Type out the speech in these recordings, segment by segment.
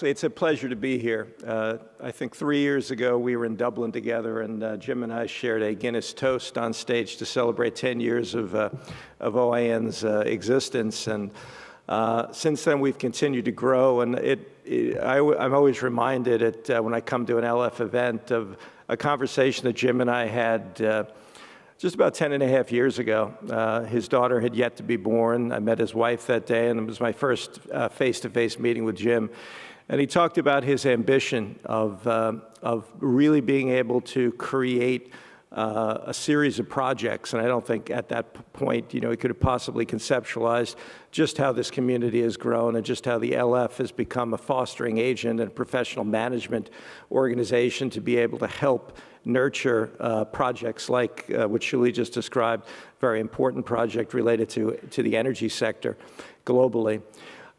It's a pleasure to be here. I think 3 years ago we were in Dublin together, and Jim and I shared a Guinness toast on stage to celebrate 10 years of OIN's existence. And since then we've continued to grow, and I'm always reminded when I come to an LF event of a conversation that Jim and I had just about 10 and a half years ago. His daughter had yet to be born. I met his wife that day, and it was my first face-to-face meeting with Jim. And he talked about his ambition of really being able to create a series of projects. And I don't think at that point, he could have possibly conceptualized just how this community has grown and just how the LF has become a fostering agent and professional management organization to be able to help nurture projects like what Shuli just described, very important project related to the energy sector globally.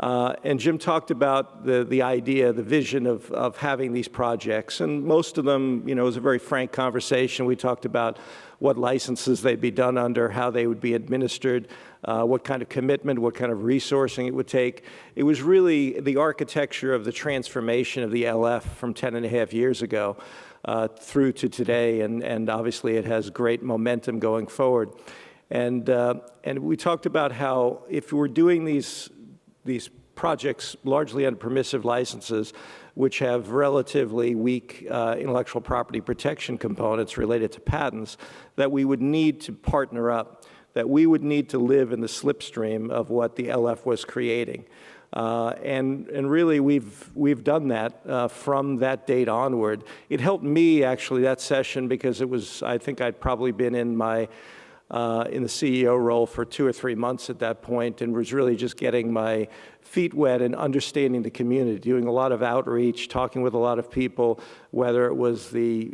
And Jim talked about the idea, the vision of having these projects. And most of them, it was a very frank conversation. We talked about what licenses they'd be done under, how they would be administered, what kind of commitment, what kind of resourcing it would take. It was really the architecture of the transformation of the LF from 10 and a half years ago through to today. And obviously it has great momentum going forward. And we talked about how if we're doing these projects largely under permissive licenses, which have relatively weak intellectual property protection components related to patents, that we would need to partner up, that we would need to live in the slipstream of what the LF was creating. And really, we've done that from that date onward. It helped me, actually, that session, because I think I'd probably been in the CEO role for 2 or 3 months at that point, and was really just getting my feet wet and understanding the community, doing a lot of outreach, talking with a lot of people, whether it was the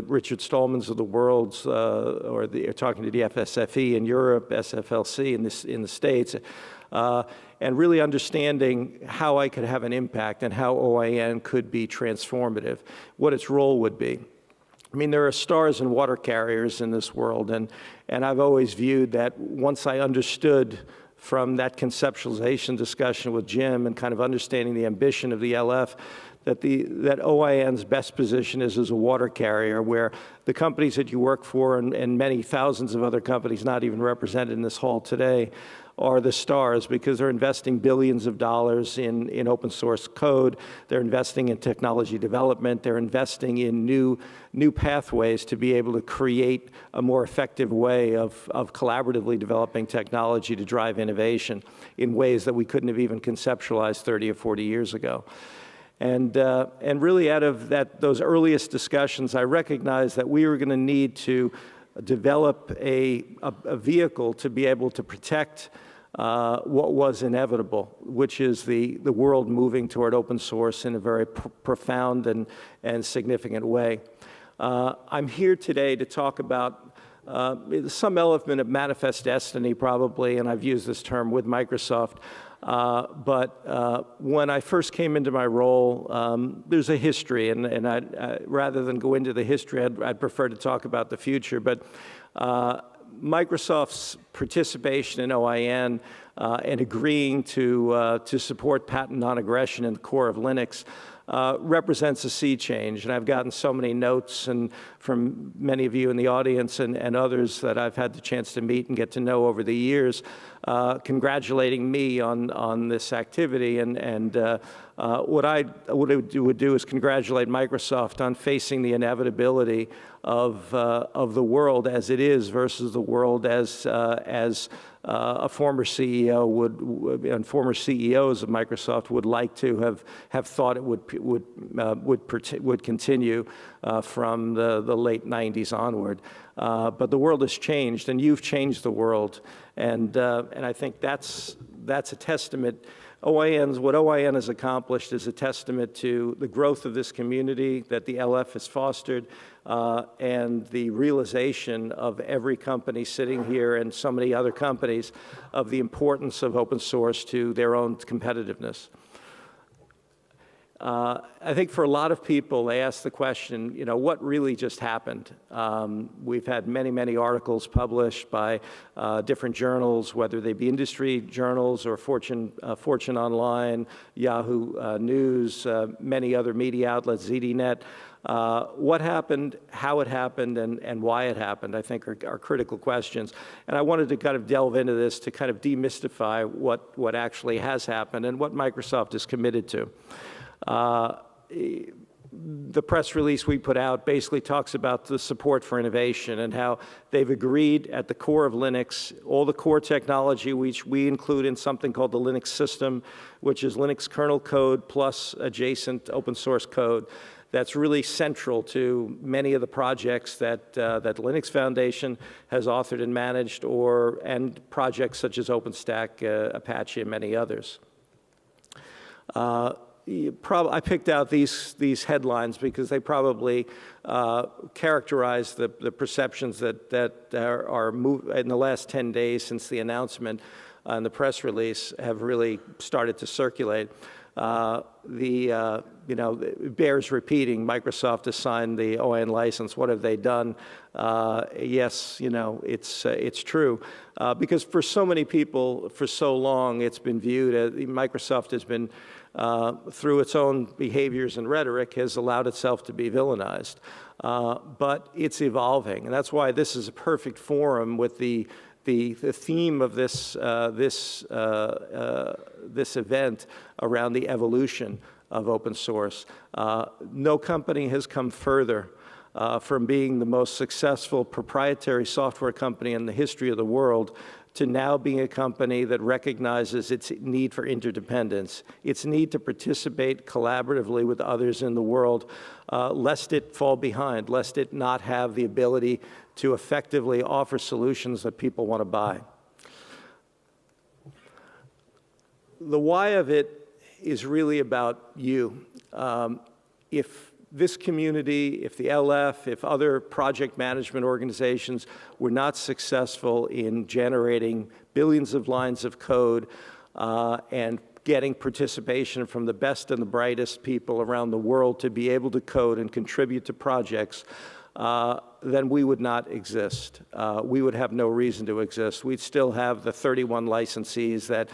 Richard Stallmans of the world, or talking to the FSFE in Europe, SFLC in the States, and really understanding how I could have an impact and how OIN could be transformative, what its role would be. I mean, there are stars and water carriers in this world, and I've always viewed that once I understood from that conceptualization discussion with Jim and kind of understanding the ambition of the LF, that OIN's best position is as a water carrier, where the companies that you work for and many thousands of other companies not even represented in this hall today are the stars, because they're investing billions of dollars in open source code. They're investing in technology development. They're investing in new pathways to be able to create a more effective way of collaboratively developing technology to drive innovation in ways that we couldn't have even conceptualized 30 or 40 years ago. And really out of those earliest discussions, I recognized that we were going to need to develop a vehicle to be able to protect what was inevitable, which is the world moving toward open source in a very profound and significant way. I'm here today to talk about some element of manifest destiny, probably, and I've used this term with Microsoft. But when I first came into my role, there's a history, and rather than go into the history, I'd prefer to talk about the future. But Microsoft's participation in OIN and agreeing to support patent non-aggression in the core of Linux represents a sea change. And I've gotten so many notes from many of you in the audience and others that I've had the chance to meet and get to know over the years, congratulating me on this activity. And what I would do is congratulate Microsoft on facing the inevitability of the world as it is versus the world as a former CEO and former CEOs of Microsoft would like to have thought it would continue from the late 90s onward. But the world has changed, and you've changed the world, and I think that's a testament. What OIN has accomplished is a testament to the growth of this community that the LF has fostered, and the realization of every company sitting here and so many other companies of the importance of open source to their own competitiveness. I think for a lot of people, they ask the question, what really just happened? We've had many, many articles published by different journals, whether they be industry journals or Fortune Online, Yahoo News, many other media outlets, ZDNet. What happened, how it happened, and why it happened, I think are critical questions. And I wanted to kind of delve into this to kind of demystify what actually has happened and what Microsoft is committed to. The press release we put out basically talks about the support for innovation and how they've agreed at the core of Linux, all the core technology which we include in something called the Linux system, which is Linux kernel code plus adjacent open source code. That's really central to many of the projects that the Linux Foundation has authored and managed, and projects such as OpenStack, Apache, and many others. I picked out these headlines because they probably characterize the perceptions that are in the last 10 days since the announcement and the press release have really started to circulate. It bears repeating. Microsoft has signed the OIN license. What have they done? Yes, it's true. Because for so many people, for so long, it's been viewed as Microsoft has been, through its own behaviors and rhetoric, has allowed itself to be villainized. But it's evolving, and that's why this is a perfect forum with the theme of this event around the evolution of open source. No company has come further from being the most successful proprietary software company in the history of the world to now being a company that recognizes its need for interdependence, its need to participate collaboratively with others in the world, lest it fall behind, lest it not have the ability to effectively offer solutions that people want to buy. The why of it is really about you. If this community, if the LF, if other project management organizations were not successful in generating billions of lines of code and getting participation from the best and the brightest people around the world to be able to code and contribute to projects, then we would not exist. We would have no reason to exist. We'd still have the 31 licensees that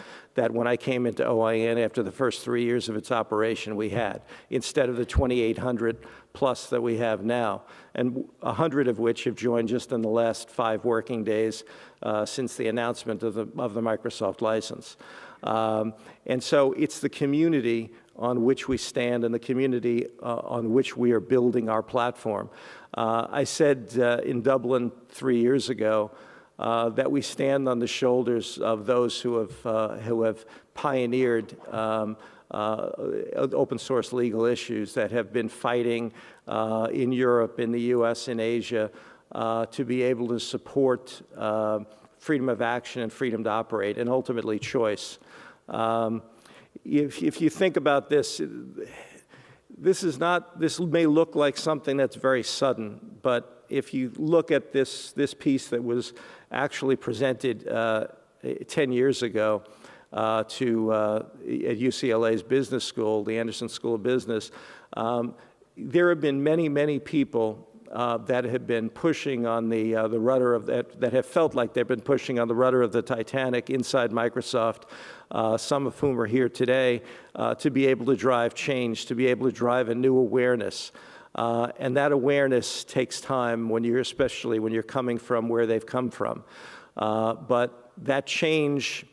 when I came into OIN after the first 3 years of its operation we had, instead of the 2,800 plus that we have now, and 100 of which have joined just in the last 5 working days since the announcement of the Microsoft license. And so it's the community on which we stand and the community on which we are building our platform. I said in Dublin 3 years ago that we stand on the shoulders of those who have pioneered open source legal issues, that have been fighting in Europe, in the US, in Asia, to be able to support freedom of action and freedom to operate, and ultimately choice. If you think about this, this may look like something that's very sudden, but if you look at this piece that was actually presented 10 years ago at UCLA's business school, the Anderson School of Business, there have been many, many people that have been pushing on the rudder of that have felt like they've been pushing on the rudder of the Titanic inside Microsoft, some of whom are here today, to be able to drive change, to be able to drive a new awareness. And that awareness takes time especially when you're coming from where they've come from. But that change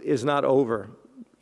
is not over.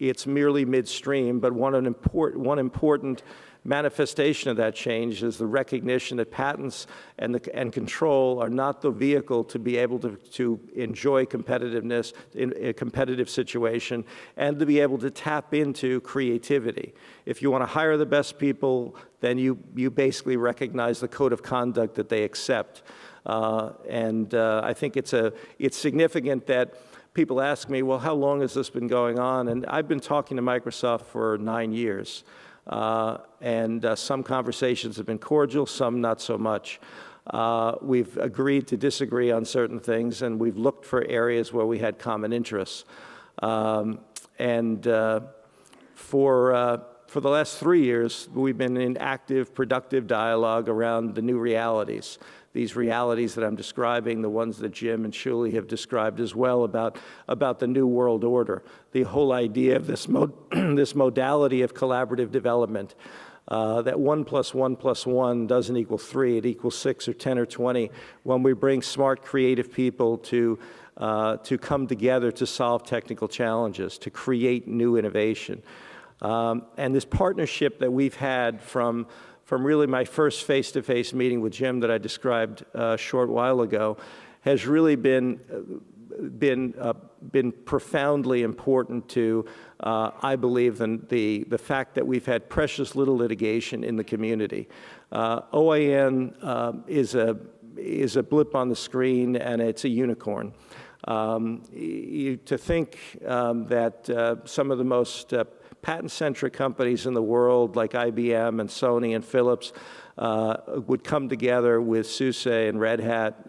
It's merely midstream, but one important manifestation of that change is the recognition that patents and control are not the vehicle to be able to enjoy competitiveness in a competitive situation, and to be able to tap into creativity. If you want to hire the best people, then you basically recognize the code of conduct that they accept. I think it's significant that people ask me, well, how long has this been going on? And I've been talking to Microsoft for 9 years. Some conversations have been cordial, some not so much. We've agreed to disagree on certain things, and we've looked for areas where we had for the last 3 years, we've been in active, productive dialogue around the new realities. These realities that I'm describing, the ones that Jim and Shuli have described as well about the new world order, the whole idea of this, this modality of collaborative development, that 1 + 1 + 1 doesn't equal 3, it equals 6 or 10 or 20, when we bring smart, creative people to come together to solve technical challenges, to create new innovation. And this partnership that we've had from really my first face-to-face meeting with Jim that I described a short while ago has really been profoundly important to, I believe, the fact that we've had precious little litigation in the community. OIN is a blip on the screen, and it's a unicorn. To think that some of the most patent-centric companies in the world, like IBM and Sony and Philips, would come together with SUSE and Red Hat,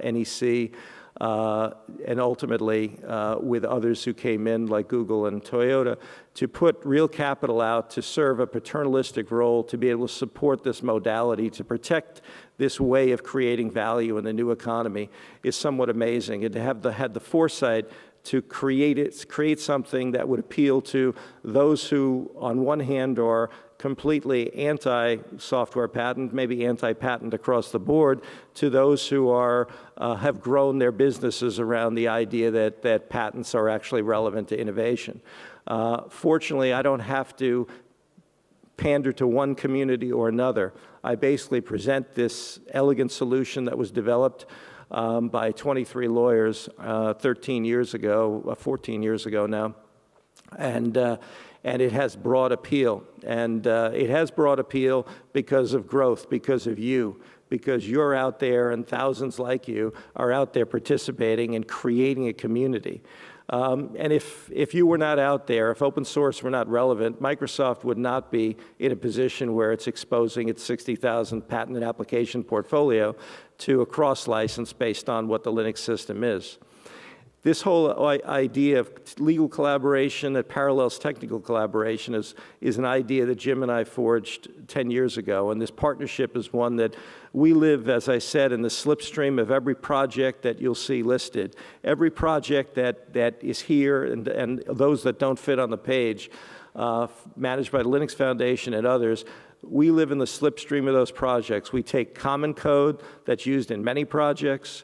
NEC, and ultimately with others who came in, like Google and Toyota, to put real capital out to serve a paternalistic role, to be able to support this modality, to protect this way of creating value in the new economy is somewhat amazing. And to have had the foresight to create something that would appeal to those who, on one hand, are completely anti-software patent, maybe anti-patent across the board, to those who have grown their businesses around the idea that patents are actually relevant to innovation. Fortunately, I don't have to pander to one community or another. I basically present this elegant solution that was developed by 23 lawyers 13 years ago, 14 years ago now, and it has broad appeal. And it has broad appeal because of growth, because of you, because you're out there and thousands like you are out there participating and creating a community. And if you were not out there, if open source were not relevant, Microsoft would not be in a position where it's exposing its 60,000 patented application portfolio to a cross-license based on what the Linux system is. This whole idea of legal collaboration that parallels technical collaboration is an idea that Jim and I forged 10 years ago, and this partnership is one that we live, as I said, in the slipstream of every project that you'll see listed. Every project that is here and those that don't fit on the page, managed by the Linux Foundation and others, we live in the slipstream of those projects. We take common code that's used in many projects.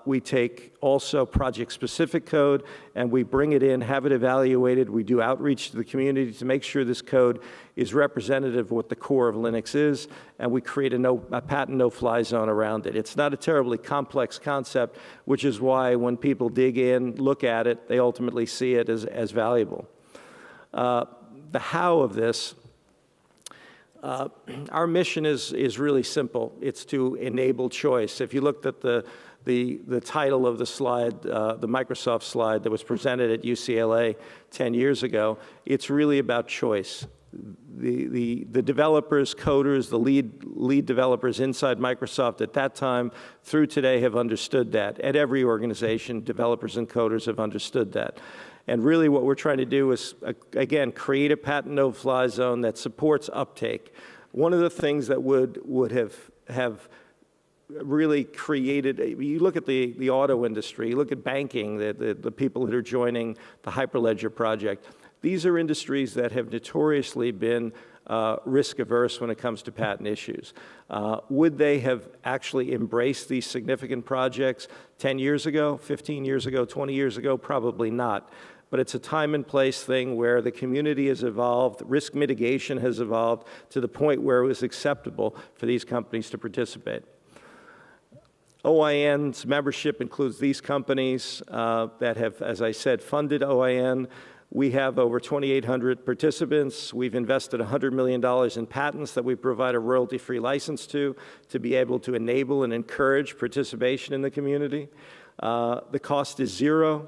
We take also project-specific code, and we bring it in, have it evaluated. We do outreach to the community to make sure this code is representative of what the core of Linux is, and we create a patent no-fly zone around it. It's not a terribly complex concept, which is why when people dig in, look at it, they ultimately see it as valuable. The how of this, our mission is really simple. It's to enable choice. If you looked at the title of the slide, the Microsoft slide that was presented at UCLA 10 years ago, it's really about choice. The developers, coders, the lead developers inside Microsoft at that time through today have understood that. At every organization, developers and coders have understood that. And really what we're trying to do is, again, create a patent no-fly zone that supports uptake. One of the things that would have really created, you look at the auto industry, you look at banking, the people that are joining the Hyperledger project. These are industries that have notoriously been risk-averse when it comes to patent issues. Would they have actually embraced these significant projects 10 years ago, 15 years ago, 20 years ago? Probably not. But it's a time and place thing where the community has evolved, risk mitigation has evolved to the point where it was acceptable for these companies to participate. OIN's membership includes these companies that have, as I said, funded OIN. We have over 2,800 participants. We've invested $100 million in patents that we provide a royalty-free license to be able to enable and encourage participation in the community. The cost is zero.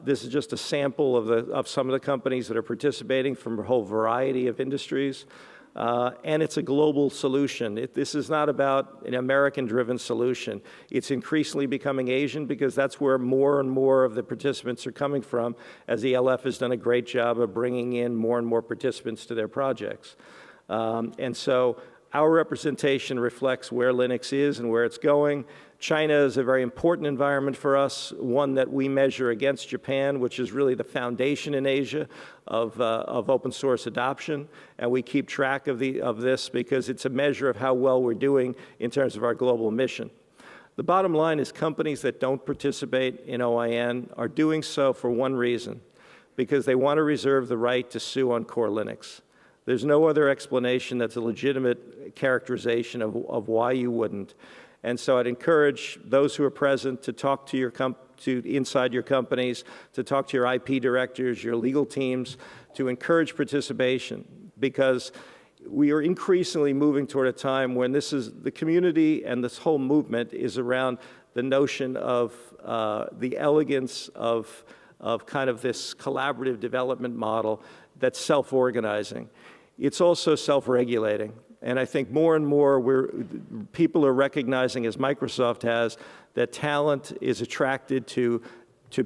This is just a sample of some of the companies that are participating from a whole variety of industries. and it's a global solution. This is not about an American-driven solution. It's increasingly becoming Asian because that's where more and more of the participants are coming from, as the LF has done a great job of bringing in more and more participants to their projects. And so our representation reflects where Linux is and where it's going. China is a very important environment for us, one that we measure against Japan, which is really the foundation in Asia of open source adoption. And we keep track of this because it's a measure of how well we're doing in terms of our global mission. The bottom line is companies that don't participate in OIN are doing so for one reason, because they want to reserve the right to sue on core Linux. There's no other explanation that's a legitimate characterization of why you wouldn't. And so I'd encourage those who are present to talk to inside your companies, to talk to your IP directors, your legal teams, to encourage participation, because we are increasingly moving toward a time when the community and this whole movement is around the notion of the elegance of kind of this collaborative development model that's self-organizing. It's also self-regulating. And I think more and more people are recognizing, as Microsoft has, that talent is attracted to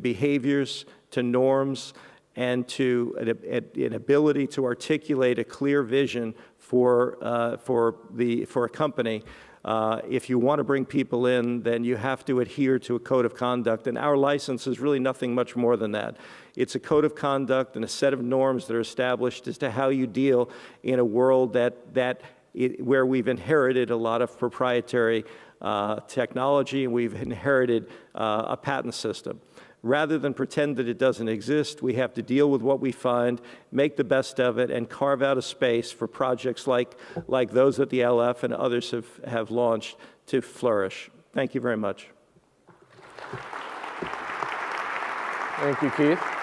behaviors, to norms, and to an ability to articulate a clear vision for a company. If you want to bring people in, then you have to adhere to a code of conduct, and our license is really nothing much more than that. It's a code of conduct and a set of norms that are established as to how you deal in a world where we've inherited a lot of proprietary technology, and we've inherited a patent system. Rather than pretend that it doesn't exist, we have to deal with what we find, make the best of it, and carve out a space for projects like those that the LF and others have launched to flourish. Thank you very much. Thank you, Keith.